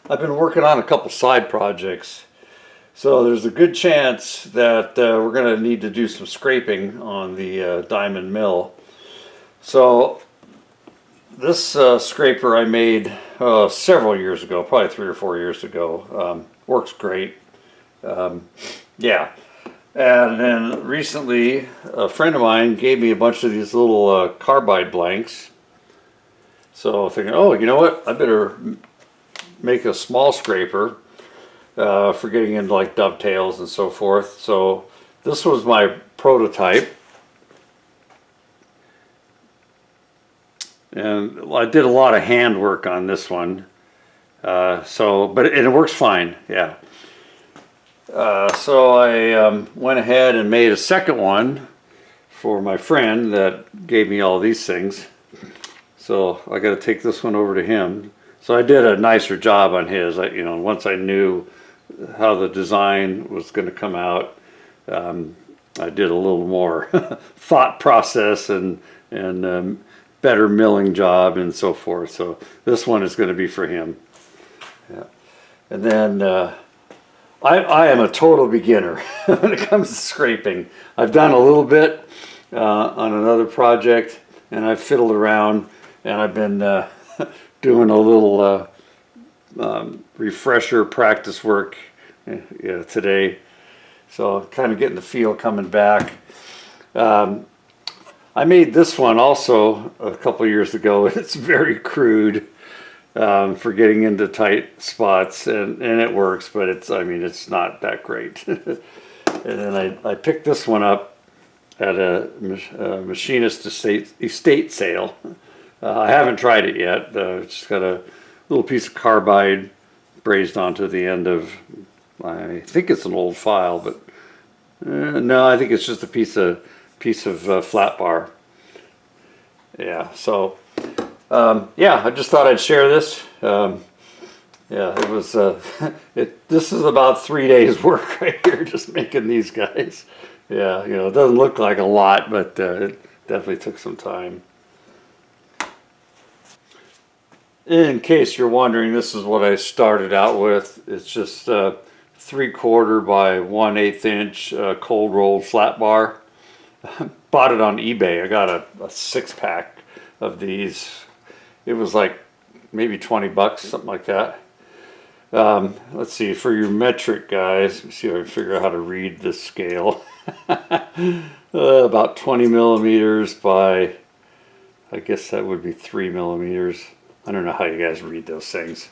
I've been working on a couple side projects. So there's a good chance that we're going to need to do some scraping on the diamond mill. So this scraper I made several years ago, probably 3 or 4 years ago. Works great. Yeah. And then recently, a friend of mine gave me a bunch of these little carbide blanks. So thinking, oh, you know what? I better make a small scraper for getting into like dovetails and so forth. So this was my prototype. And I did a lot of hand work on this one. But it works fine, yeah. So I went ahead and made a second one for my friend that gave me all these things. So I got to take this one over to him. So I did a nicer job on his. Once I knew how the design was going to come out, I did a little more thought process and better milling job and so forth. So this one is going to be for him. Yeah. And then I am a total beginner when it comes to scraping. I've done a little bit on another project, and I've fiddled around, and I've been doing a little refresher practice work today. So kind of getting the feel coming back. I made this one also a couple years ago. It's very crude for getting into tight spots, and it works, but it's not that great. And then I picked this one up at a machinist estate sale. I haven't tried it yet. It's just got a little piece of carbide brazed onto the end of, I think it's an old file, but no, I think it's just a piece of flat bar. Yeah, so I just thought I'd share this. It was this is about 3 days work right here, just making these guys. Yeah, it doesn't look like a lot, but it definitely took some time. In case you're wondering, this is what I started out with. It's just 3/4 by 1/8 inch cold rolled flat bar. Bought it on eBay. I got a 6-pack of these. It was like maybe 20 bucks, something like that. Let's see, for your metric guys, let me see if I can figure out how to read this scale. About 20 millimeters by, I guess that would be 3 millimeters. I don't know how you guys read those things.